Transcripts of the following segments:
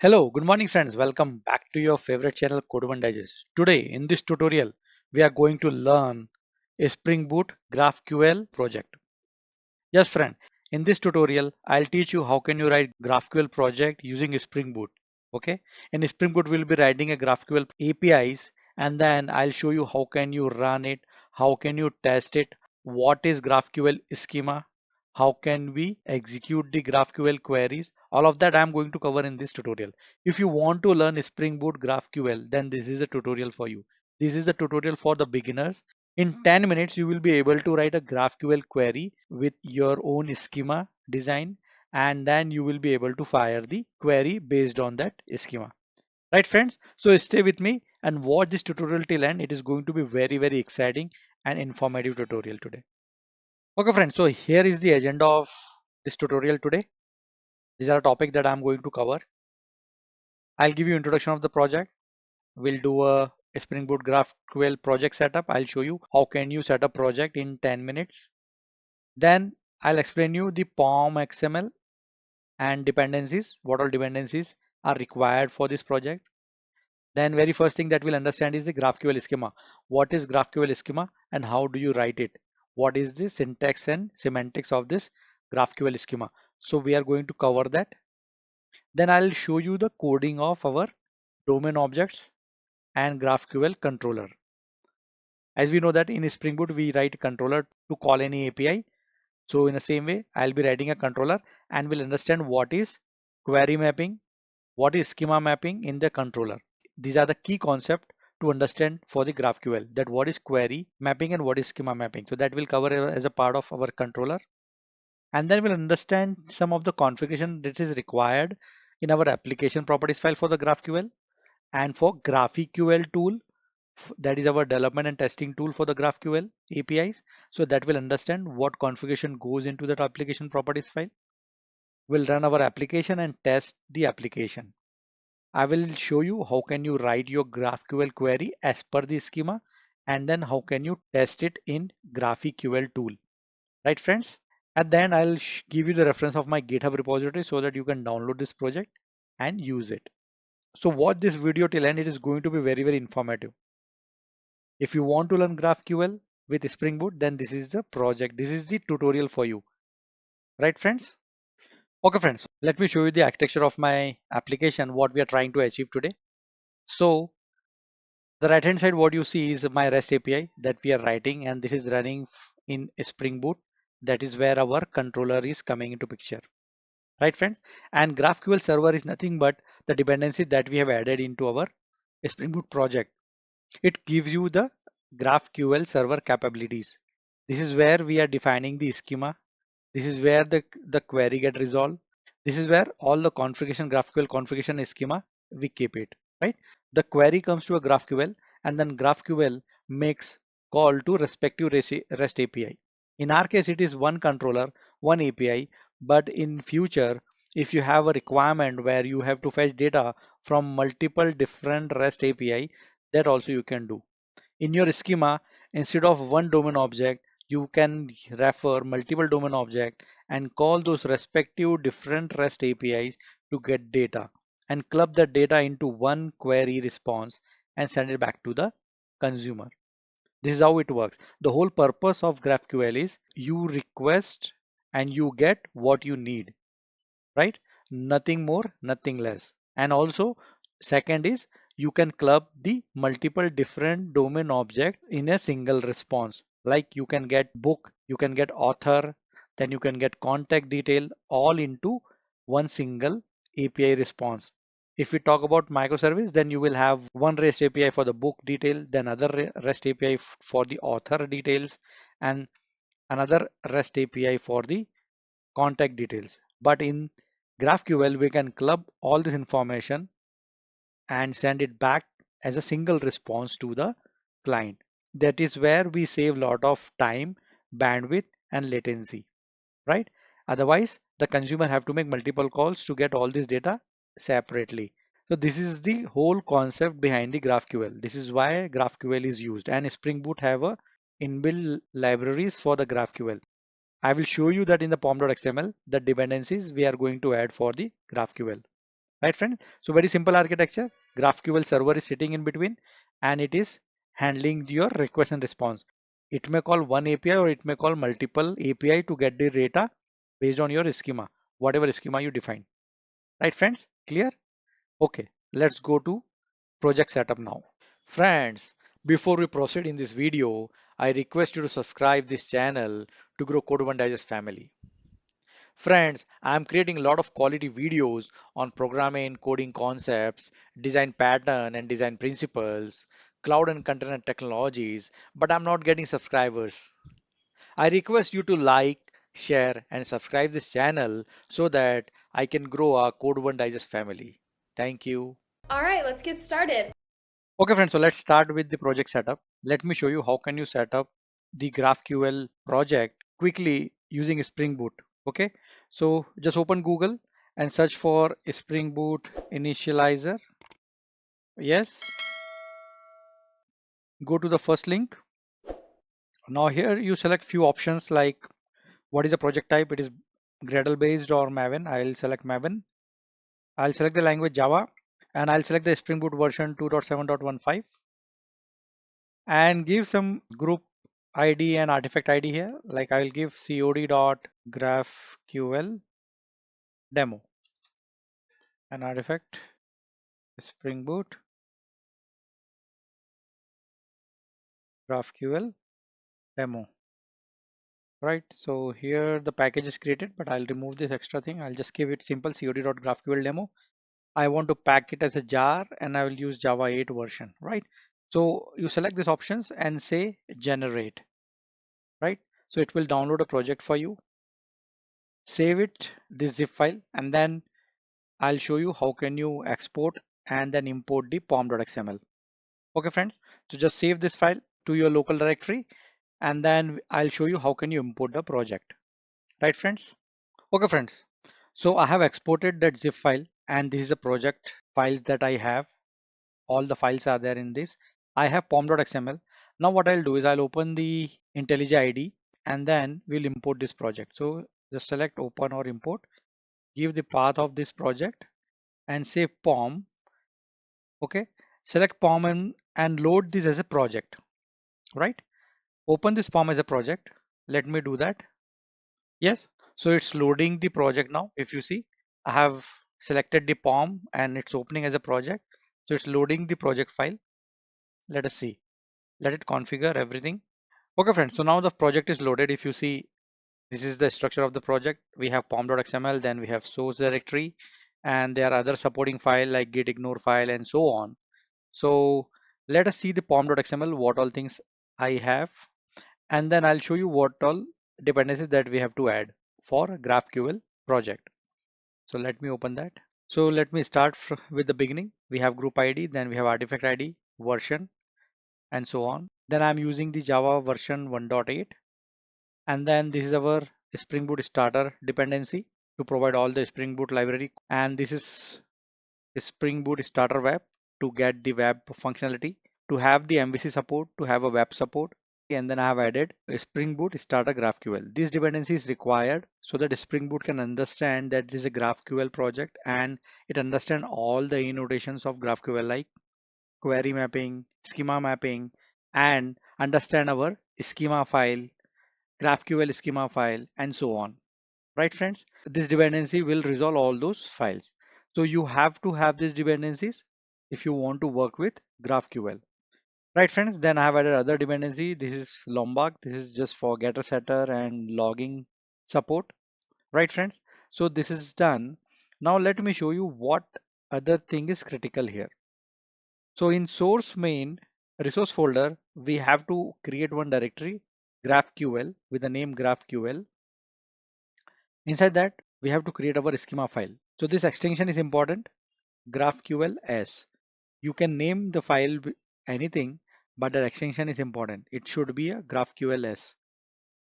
Hello, good morning friends. Welcome back to your favorite channel Code1 Digest. Today in this tutorial, we are going to learn a Springboot GraphQL project. Yes friend, in this tutorial, I'll teach you how can you write GraphQL project using Spring Boot. Okay, in Spring Boot, we'll be writing a GraphQL APIs and then I'll show you how can you run it, how can you test it, what is GraphQL schema, how can we execute the GraphQL queries. All of that I'm going to cover in this tutorial. If you want to learn Spring Boot GraphQL, then this is a tutorial for you. This is a tutorial for the beginners. In 10 minutes, you will be able to write a GraphQL query with your own schema design, and then you will be able to fire the query based on that schema. Right, friends? So stay with me and watch this tutorial till end. It is going to be very, very exciting and informative tutorial today. Okay, friends. So here is the agenda of this tutorial today. These are topics that I'm going to cover. I'll give you introduction of the project. We'll do a Spring Boot GraphQL project setup. I'll show you how can you set a project in 10 minutes. Then I'll explain you the POM XML and dependencies, what all dependencies are required for this project. Then very first thing that we'll understand is the GraphQL schema. What is GraphQL schema and how do you write it? What is the syntax and semantics of this GraphQL schema? So we are going to cover that. Then I'll show you the coding of our domain objects and GraphQL controller. As we know that in Spring Boot, we write controller to call any API. So in the same way, I'll be writing a controller and we'll understand what is query mapping, what is schema mapping in the controller. These are the key concepts to understand for the GraphQL, that what is query mapping and what is schema mapping. So that will cover as a part of our controller. And then we'll understand some of the configuration that is required in our application properties file for the GraphQL and for GraphiQL tool, that is our development and testing tool for the GraphQL APIs. So that will understand what configuration goes into that application properties file. We'll run our application and test the application. I will show you how can you write your GraphQL query as per the schema, and then how can you test it in GraphiQL tool. Right, friends? At the end, I'll give you the reference of my GitHub repository so that you can download this project and use it. So watch this video till end. It is going to be very, very informative. If you want to learn GraphQL with Spring Boot, then this is the project. This is the tutorial for you. Right, friends? Okay, friends, let me show you the architecture of my application, what we are trying to achieve today. So the right hand side, what you see is my REST API that we are writing, and this is running in Spring Boot. That is where our controller is coming into picture. Right, friends? And GraphQL server is nothing but the dependency that we have added into our Spring Boot project. It gives you the GraphQL server capabilities. This is where we are defining the schema. This is where the query get resolved. This is where all the configuration, GraphQL configuration schema, we keep it, right? The query comes to a GraphQL and then GraphQL makes call to respective REST API. In our case, it is one controller, one API, but in future, if you have a requirement where you have to fetch data from multiple different REST API, that also you can do. In your schema, instead of one domain object, you can refer multiple domain object and call those respective different REST APIs to get data and club that data into one query response and send it back to the consumer. This is how it works. The whole purpose of GraphQL is you request and you get what you need, right? Nothing more, nothing less. And also, second is you can club the multiple different domain object in a single response. Like you can get book, you can get author, then you can get contact detail all into one single API response. If we talk about microservice, then you will have one REST API for the book detail, then other REST API for the author details, and another REST API for the contact details. But in GraphQL, we can club all this information and send it back as a single response to the client. That is where we save a lot of time, bandwidth, and latency, right? Otherwise, the consumer have to make multiple calls to get all this data separately. So this is the whole concept behind the GraphQL. This is why GraphQL is used, and Spring Boot have a inbuilt libraries for the GraphQL. I will show you that in the pom.xml, the dependencies we are going to add for the GraphQL. right friends? So very simple architecture. GraphQL server is sitting in between and it is handling your request and response. It may call one API or it may call multiple API to get the data based on your schema, whatever schema you define. Right friends? Clear? Okay, let's go to project setup now. Friends, before we proceed in this video, I request you to subscribe this channel to grow Code One Digest family. Friends, I am creating a lot of quality videos on programming, coding concepts, design pattern and design principles, cloud and container technologies, but I'm not getting subscribers. I request you to like, share and subscribe this channel so that I can grow our Code One Digest family. Thank you. All right, let's get started. Okay friends, so let's start with the project setup. Let me show you how can you set up the GraphQL project quickly using Spring Boot. Okay, so just open Google and search for Spring Boot initializer. Yes, go to the first link. Now here you select few options like what is the project type? It is Gradle based or Maven. I'll select Maven. I'll select the language Java and I'll select the Spring Boot version 2.7.15 and give some group ID and artifact ID here. Like I will give cod.graphql demo, an artifact Spring Boot GraphQL demo. Right, so here the package is created, but I'll remove this extra thing. I'll just give it simple cod.graphql demo. I want to pack it as a jar and I will use Java 8 version, right? So you select these options and say generate, right? So it will download a project for you, save it, this zip file, and then I'll show you how can you export and then import the pom.xml. Okay friends, so just save this file to your local directory and then I'll show you how can you import the project. Right friends? Okay friends, so I have exported that zip file and this is the project files that I have. All the files are there in this. I have pom.xml. Now what I'll do is I'll open the IntelliJ IDE and then we'll import this project. So just select open or import, give the path of this project and say pom. Okay, select pom and load this as a project, right? Open this pom as a project. Let me do that. Yes, so it's loading the project now. If you see, I have selected the pom and it's opening as a project. So it's loading the project file. Let us see. Let it configure everything. Okay friends, so now the project is loaded. If you see, this is the structure of the project. We have pom.xml, then we have source directory, and there are other supporting file like git ignore file and so on. So let us see the pom.xml, what all things I have, and then I'll show you what all dependencies that we have to add for GraphQL project. So let me open that. So let me start with the beginning. We have group ID, then we have artifact ID, version, and so on. Then I'm using the Java version 1.8. And then this is our Spring Boot starter dependency to provide all the Spring Boot library. And this is Spring Boot starter web to get the web functionality, to have the MVC support, to have a web support. And then I have added a Spring Boot starter GraphQL. This dependency is required so that Spring Boot can understand that it is a GraphQL project and it understand all the annotations of GraphQL like query mapping, schema mapping, and understand our schema file, GraphQL schema file, and so on. Right, friends? This dependency will resolve all those files. So you have to have these dependencies if you want to work with GraphQL. Right, friends? Then I have added other dependency. This is Lombard. This is just for getter setter and logging support. Right, friends? So this is done. Now let me show you what other thing is critical here. So in source main resource folder, we have to create one directory, GraphQL, with the name GraphQL. Inside that, we have to create our schema file. So this extension is important, GraphQL S. You can name the file anything, but the extension is important. It should be a GraphQL S.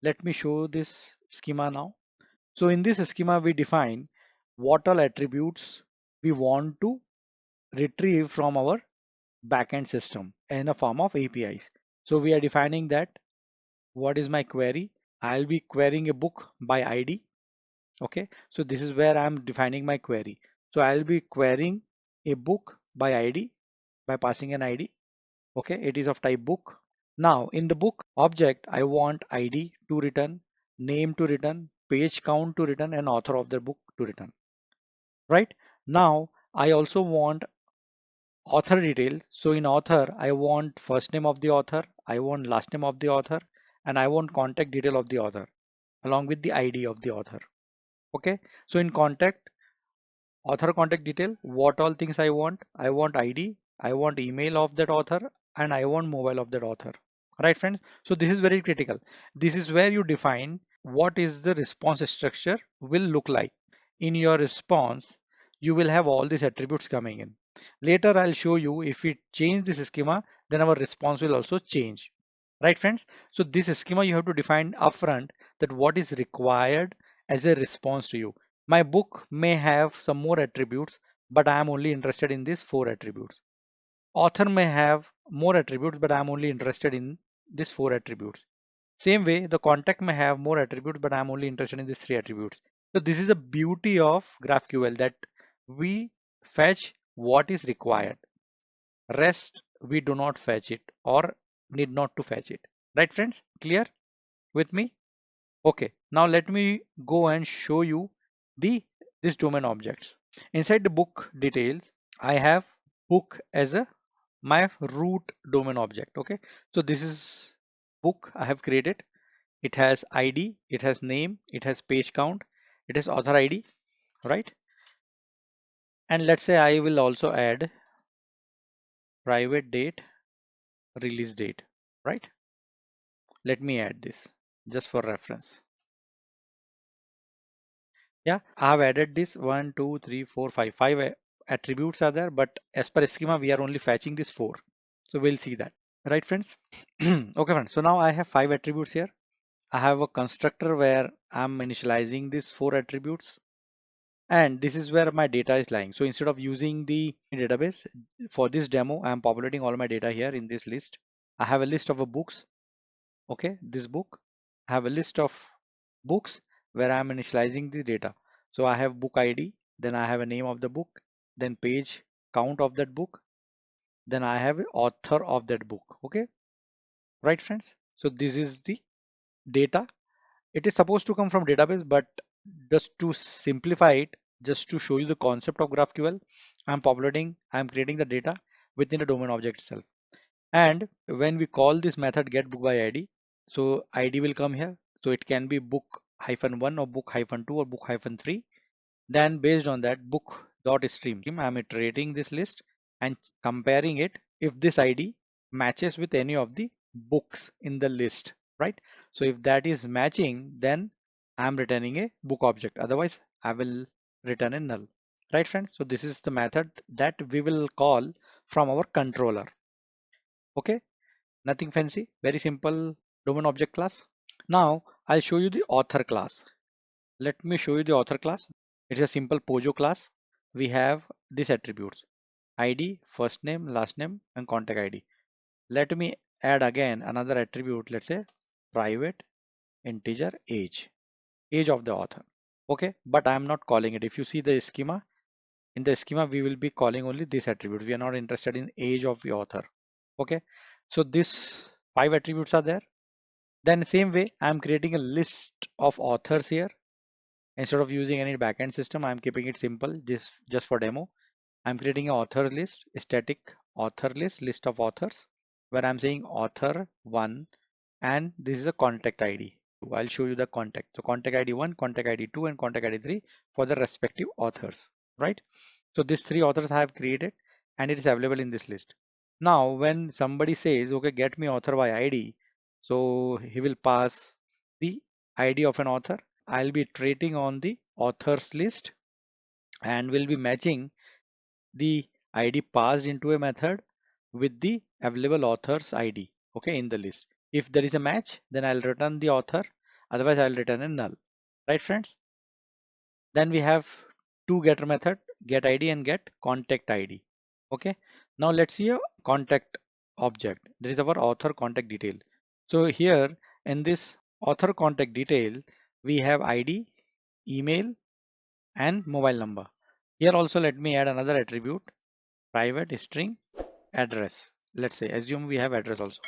Let me show this schema now. So in this schema, we define what all attributes we want to retrieve from our backend system in a form of APIs. So we are defining that what is my query? I'll be querying a book by ID. Okay, so this is where I'm defining my query. So I'll be querying a book by ID by passing an ID. Okay, it is of type book. Now in the book object, I want ID to return, name to return, page count to return, and author of the book to return. Right now, I also want author detail. So in author, I want first name of the author, I want last name of the author, and I want contact detail of the author along with the ID of the author. Okay, so in contact, author contact detail, what all things I want ID, I want email of that author, and I want mobile of that author. Right, friends? So this is very critical. This is where you define what is the response structure will look like. In your response, you will have all these attributes coming in. Later, I'll show you if we change this schema, then our response will also change. Right, friends? So this schema you have to define upfront that what is required as a response to you. My book may have some more attributes, but I am only interested in these four attributes. Author may have more attributes, but I am only interested in these four attributes. Same way, the contact may have more attributes, but I am only interested in these three attributes. So this is the beauty of GraphQL, that we fetch what is required. Rest, we do not fetch it or need not to fetch it. Right, friends? Clear with me? Okay, now let me go and show you the this domain objects. Inside the book details, I have book as a my root domain object. Okay, so this is book I have created. It has ID, it has name, it has page count, it has author ID, right? And let's say I will also add private date, release date, right? Let me add this just for reference. Yeah, I have added this 1, 2, 3, 4, 5. Five attributes are there, but as per schema, we are only fetching this 4. So we'll see that. Right, friends? Okay, friends. So now I have 5 attributes here. I have a constructor where I'm initializing these 4 attributes. And this is where my data is lying. So instead of using the database for this demo, I'm populating all my data here in this list. I have a list of books. Okay, this book. I have a list of books where I'm initializing the data. So I have book ID, then I have a name of the book, then page count of that book, then I have author of that book. Okay, right, friends? So this is the data. It is supposed to come from database, but just to simplify it, just to show you the concept of GraphQL, I'm creating the data within the domain object itself. And when we call this method get book by ID, so ID will come here. So it can be book hyphen 1 or book hyphen 2 or book hyphen 3. Then based on that book dot stream, I'm iterating this list and comparing it if this ID matches with any of the books in the list, right? So if that is matching, then I'm returning a book object. Otherwise, I will return a null, right, friends? So this is the method that we will call from our controller. Okay, nothing fancy, very simple domain object class. Now I'll show you the author class. Let me show you the author class. It's a simple Pojo class. We have these attributes: ID, first name, last name, and contact ID. Let me add again another attribute. Let's say private integer age of the author. Okay, but I'm not calling it. If you see the schema, in the schema, we will be calling only this attribute. We are not interested in age of the author. Okay, so these 5 attributes are there. Then same way, I'm creating a list of authors here. Instead of using any backend system, I'm keeping it simple, just for demo. I'm creating an author list, a static author list of authors, where I'm saying author 1, and this is a contact ID. I'll show you the contact. So contact ID 1, contact ID 2, and contact ID 3 for the respective authors, right? So these 3 authors I have created, and it is available in this list. Now, when somebody says, okay, get me author by ID, so he will pass the ID of an author. I'll be iterating on the authors list and will be matching the ID passed into a method with the available author's ID, okay, in the list. If there is a match, then I'll return the author. Otherwise, I'll return a null. Right, friends? Then we have two getter method, get ID and get contact ID. Okay. Now let's see a contact object. There is our author contact detail. So here in this author contact detail, we have ID, email, and mobile number. Here also let me add another attribute, private string address. Let's say, assume we have address also.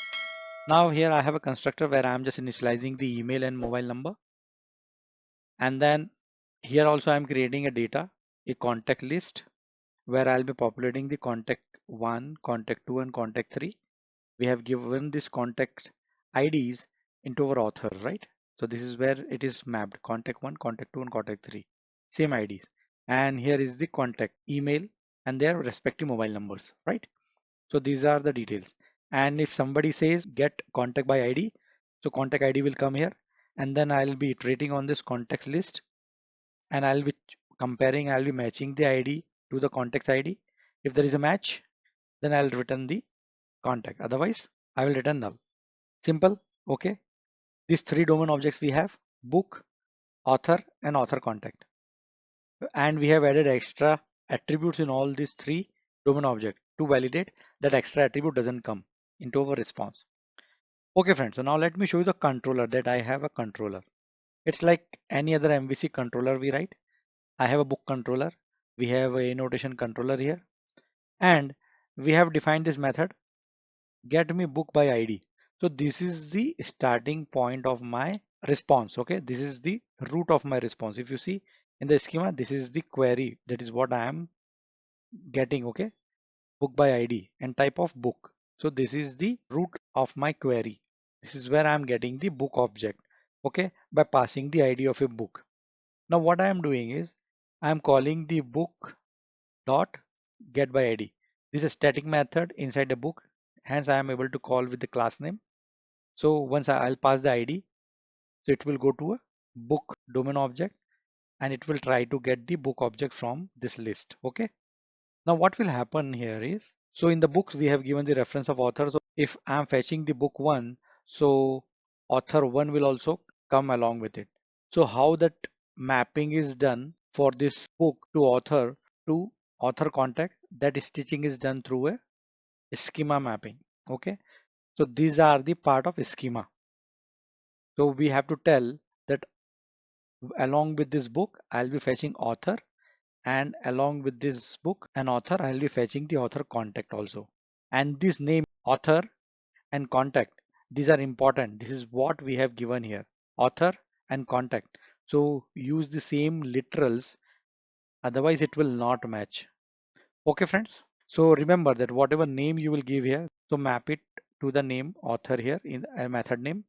Now here I have a constructor where I'm just initializing the email and mobile number. And then here also I'm creating a data, a contact list where I'll be populating the contact 1, contact 2 and contact 3. We have given this contact IDs into our author, right? So this is where it is mapped, contact 1, contact 2 and contact 3, same IDs. And here is the contact email and their respective mobile numbers, right? So these are the details. And if somebody says get contact by ID, so contact ID will come here, and then I'll be iterating on this contact list, and I'll be comparing, I'll be matching the ID to the contact ID. If there is a match, then I'll return the contact. Otherwise, I will return null. Simple. Okay. These three domain objects we have: book, author, and author contact. And we have added extra attributes in all these three domain objects to validate that extra attribute doesn't come into our response. Okay, friends. So now let me show you the controller, that I have a controller. It's like any other MVC controller we write. I have a book controller. We have a annotation controller here. And we have defined this method, get me book by ID. So this is the starting point of my response. Okay, this is the root of my response. If you see in the schema, this is the query, that is what I am getting. Okay, book by ID and type of book. So this is the root of my query. This is where I am getting the book object, okay, by passing the ID of a book. Now what I am doing is I am calling the book dot get by ID. This is a static method inside the book, hence I am able to call with the class name. So once I'll pass the ID, so it will go to a book domain object and it will try to get the book object from this list. Okay. Now what will happen here is, so in the books we have given the reference of author. So if I'm fetching the book one, so author one will also come along with it. So how that mapping is done for this book to author contact, that stitching is done through a schema mapping. Okay. So these are the part of schema. So we have to tell that along with this book, I'll be fetching author, and along with this book and author, I'll be fetching the author contact also. And this name author and contact, these are important. This is what we have given here, author and contact. So use the same literals, otherwise it will not match. Okay, friends. So remember that whatever name you will give here, so map it to the name author here in a method name.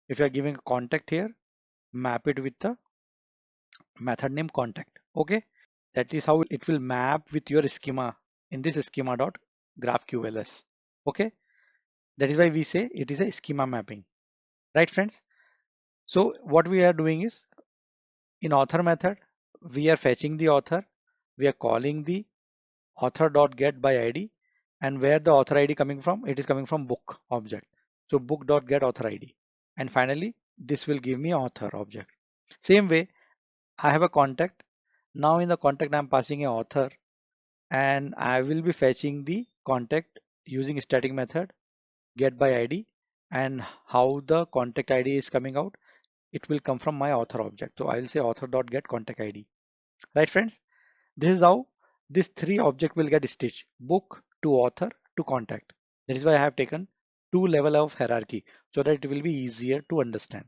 If you are giving a contact here, map it with the method name contact. Okay, that is how it will map with your schema in this schema dot graphqls. Okay, that is why we say it is a schema mapping, right, friends? So what we are doing is, in author method we are fetching the author, we are calling the author dot get by id, and where the author id coming from, it is coming from book object. So book dot get author id, and finally this will give me author object. Same way I have a contact. Now in the contact I'm passing a author, and I will be fetching the contact using static method get by ID. And how the contact ID is coming out, it will come from my author object. So I'll say author dot get contact ID. Right, friends? This is how these three objects will get stitched: book to author to contact. That is why I have taken two level of hierarchy so that it will be easier to understand.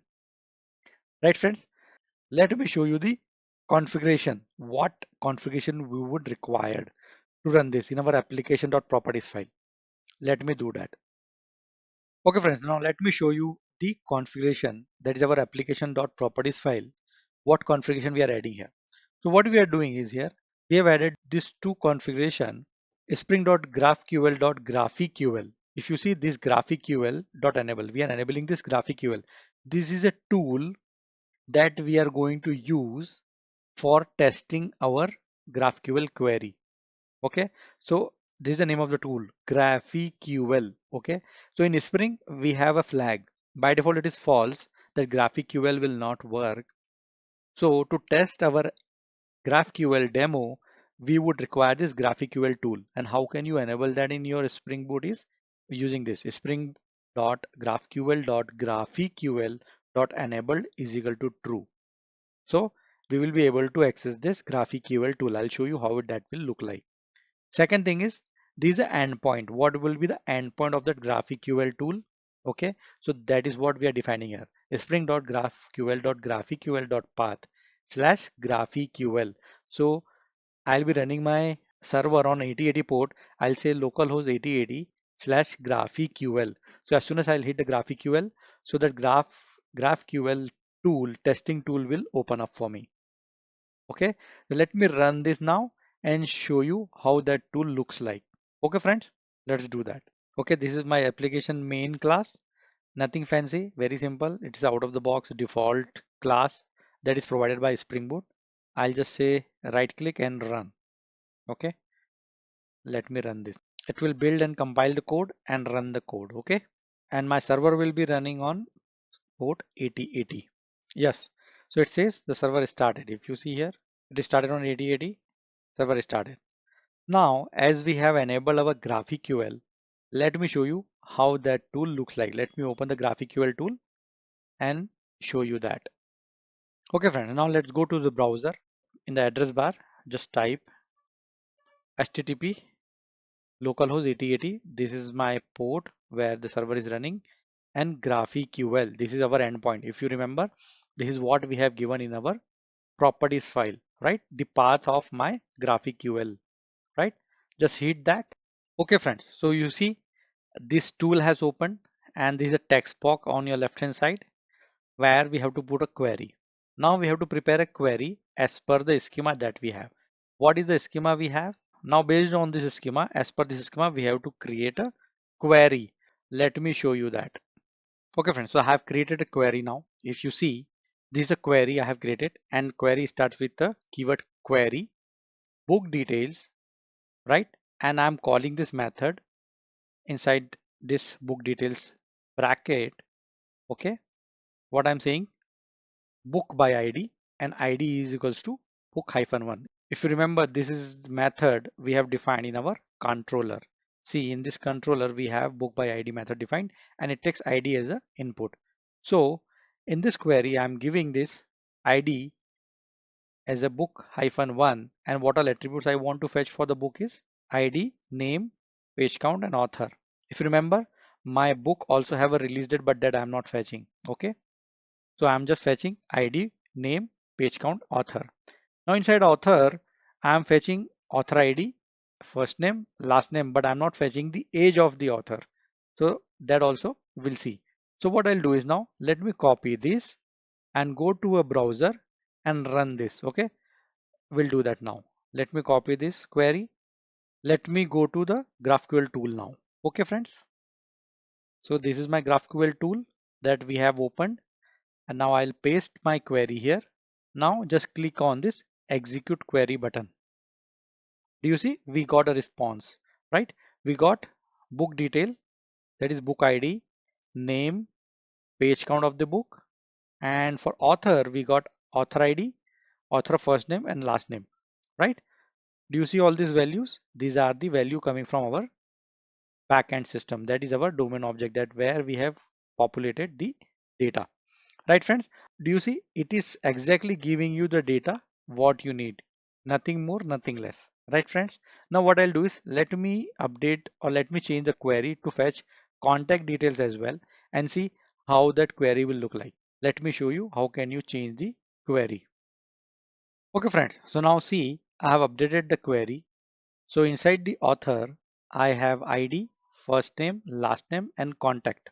Right, friends? Let me show you the configuration. What configuration we would require to run this in our application.properties file. Let me do that. Okay, friends, now let me show you the configuration, that is our application.properties file. What configuration we are adding here. So what we are doing is, here we have added this two configuration, spring.graphql.graphiql. If you see this graphiql.enable, we are enabling this graphiql. This is a tool that we are going to use for testing our GraphQL query. Okay, so this is the name of the tool, GraphiQL. Okay, so in Spring we have a flag. By default it is false, that GraphiQL will not work. So to test our GraphQL demo, we would require this GraphiQL tool. And how can you enable that in your Spring Boot is using this spring.graphql.graphiql.enabled is equal to true. So we will be able to access this GraphQL tool. I'll show you how that will look like. Second thing is, this is an endpoint. What will be the endpoint of that GraphQL tool? Okay, so that is what we are defining here. Spring.graphql.path/GraphQL. So I'll be running my server on 8080 port. I'll say localhost 8080 slash GraphQL. So as soon as I'll hit the GraphQL, so that GraphQL tool, testing tool will open up for me. Okay, so let me run this now and show you how that tool looks like. Okay, friends, let's do that. Okay, this is my application main class. Nothing fancy, very simple. It's out of the box default class that is provided by Spring Boot. I'll just say right click and run. Okay, let me run this. It will build and compile the code and run the code. Okay, and my server will be running on port 8080. Yes, so it says the server is started. If you see here, it is started on 8080, server is started. Now, as we have enabled our GraphQL, let me show you how that tool looks like. Let me open the GraphQL tool and show you that. Okay, friend, now let's go to the browser. In the address bar, just type http localhost 8080. This is my port where the server is running, and GraphQL. This is our endpoint. If you remember, this is what we have given in our properties file, right? The path of my GraphQL, right? Just hit that. Okay, friends. So you see this tool has opened, and this is a text box on your left hand side where we have to put a query. Now we have to prepare a query as per the schema that we have. What is the schema we have? Now based on this schema, as per this schema, we have to create a query. Let me show you that. Okay, friends. So I have created a query now. If you see, this is a query I have created, and query starts with the keyword query, book details, right? And I'm calling this method inside this book details bracket. Okay, what I'm saying, book by id, and id is equals to book hyphen one. If you remember, this is the method we have defined in our controller. See, in this controller we have book by id method defined, and it takes id as a input. So in this query I'm giving this id as a book hyphen one, and what all attributes I want to fetch for the book is id, name, page count, and author. If you remember, my book also have a release date, but that I'm not fetching. Okay, so I'm just fetching id, name, page count, author. Now inside author, I'm fetching author id, first name, last name, but I'm not fetching the age of the author. So that also we'll see. So what I'll do is, now let me copy this and go to a browser and run this. Okay, we'll do that now. Let me copy this query. Let me go to the GraphQL tool now. Okay, friends. So this is my GraphQL tool that we have opened, and now I'll paste my query here. Now just click on this execute query button. Do you see we got a response, right? We got book detail, that is book ID, name, page count of the book, and for author we got author ID, author first name and last name, right? Do you see all these values? These are the value coming from our backend system. That is our domain object, that where we have populated the data. Right, friends? Do you see it is exactly giving you the data what you need, nothing more, nothing less. Right, friends? Now what I'll do is, let me update or let me change the query to fetch contact details as well, and see how that query will look like. Let me show you how can you change the query. Okay, friends. So now see, I have updated the query. So inside the author, I have ID, first name, last name, and contact.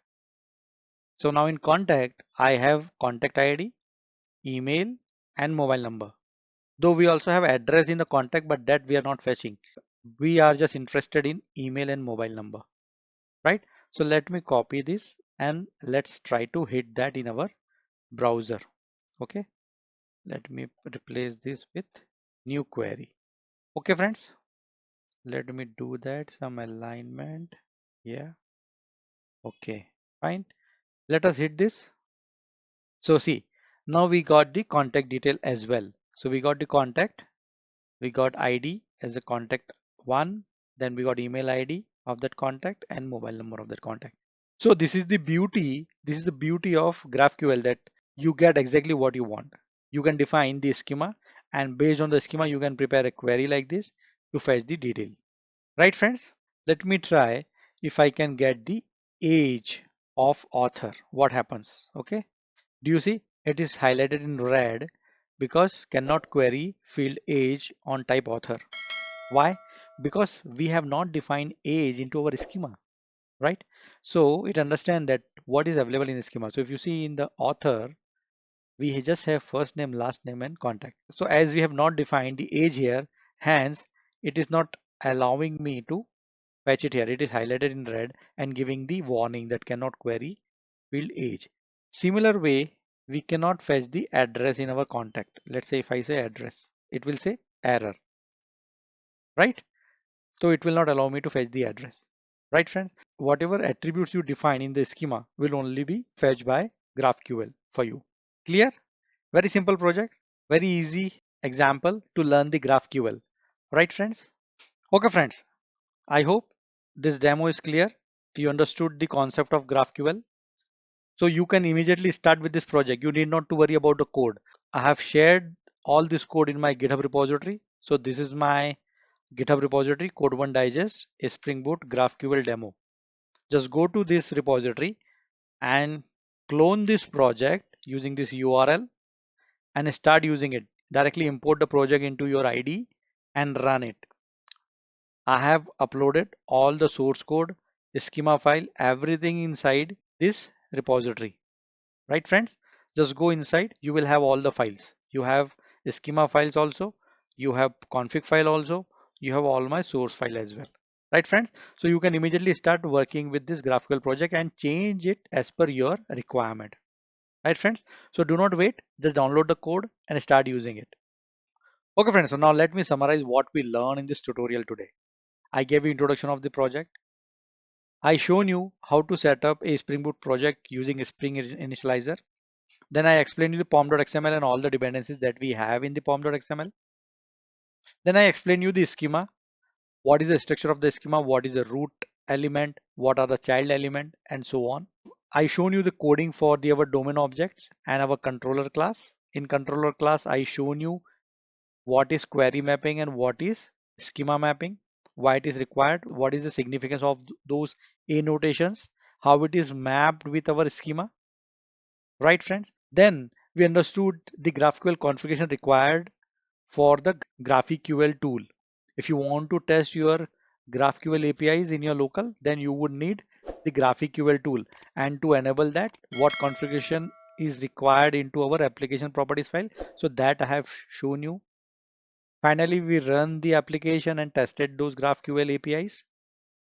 So now in contact, I have contact ID, email, and mobile number. Though we also have address in the contact, but that we are not fetching. We are just interested in email and mobile number, right? So let me copy this and let's try to hit that in our browser. Okay, let me replace this with new query. Okay, friends, let me do that, some alignment. Yeah, okay, fine. Let us hit this. So see, now we got the contact detail as well. So we got the contact, we got ID as a contact one, then we got email ID of that contact and mobile number of that contact. So this is the beauty of GraphQL, that you get exactly what you want. You can define the schema, and based on the schema, you can prepare a query like this to fetch the detail. Right, friends? Let me try if I can get the age of author. What happens? Okay. Do you see? It is highlighted in red because cannot query field age on type author. Why? Because we have not defined age into our schema, right? So it understands that what is available in the schema. So if you see in the author, we just have first name, last name, and contact. So as we have not defined the age here, hence it is not allowing me to fetch it here. It is highlighted in red and giving the warning that cannot query field age. Similar way, we cannot fetch the address in our contact. Let's say if I say address, it will say error, right? So it will not allow me to fetch the address, right, friends? Whatever attributes you define in the schema will only be fetched by GraphQL for you. Clear? Very simple project, very easy example to learn the GraphQL, right, friends? Okay, friends. I hope this demo is clear. You understood the concept of GraphQL. So you can immediately start with this project. You need not to worry about the code. I have shared all this code in my GitHub repository. So this is my GitHub repository, Code One Digest, a Spring Boot GraphQL demo. Just go to this repository and clone this project using this URL and start using it. Directly import the project into your IDE and run it. I have uploaded all the source code, the schema file, everything inside this repository. Right, friends? Just go inside. You will have all the files. You have the schema files also. You have config file also. You have all my source file as well. Right, friends? So you can immediately start working with this GraphQL project and change it as per your requirement. Right, friends? So do not wait. Just download the code and start using it. Okay, friends. So now let me summarize what we learned in this tutorial today. I gave you introduction of the project. I shown you how to set up a Spring Boot project using a Spring Initializer. Then I explained you the pom.xml and all the dependencies that we have in the pom.xml. Then I explained you the schema. What is the structure of the schema? What is the root element? What are the child element? And so on. I shown you the coding for our domain objects and our controller class. In controller class, I shown you what is query mapping and what is schema mapping, why it is required, what is the significance of those a notations, how it is mapped with our schema, right, friends? Then we understood the GraphQL configuration required for the GraphiQL tool. If you want to test your GraphQL APIs in your local, then you would need the GraphiQL tool. And to enable that, what configuration is required into our application properties file. So that I have shown you. Finally, we run the application and tested those GraphQL APIs.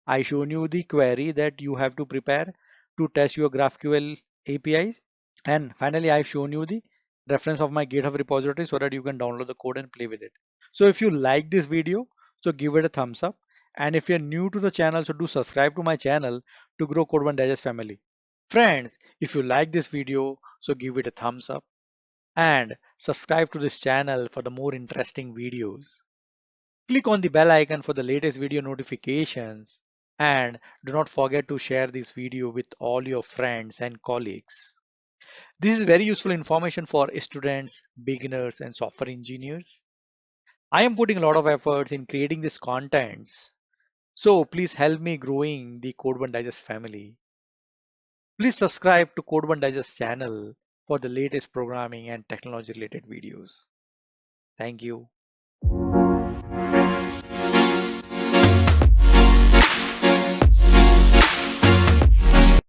I shown you the query that you have to prepare to test your GraphQL API. And finally, I've shown you the reference of my GitHub repository so that you can download the code and play with it. So if you like this video, so give it a thumbs up. And if you're new to the channel, so do subscribe to my channel to grow Code One Digest family. Friends, if you like this video, so give it a thumbs up and subscribe to this channel for the more interesting videos. Click on the bell icon for the latest video notifications and do not forget to share this video with all your friends and colleagues. This is very useful information for students, beginners, and software engineers. I am putting a lot of efforts in creating these contents. So please help me growing the Code One Digest family. Please subscribe to Code One Digest channel for the latest programming and technology related videos. Thank you.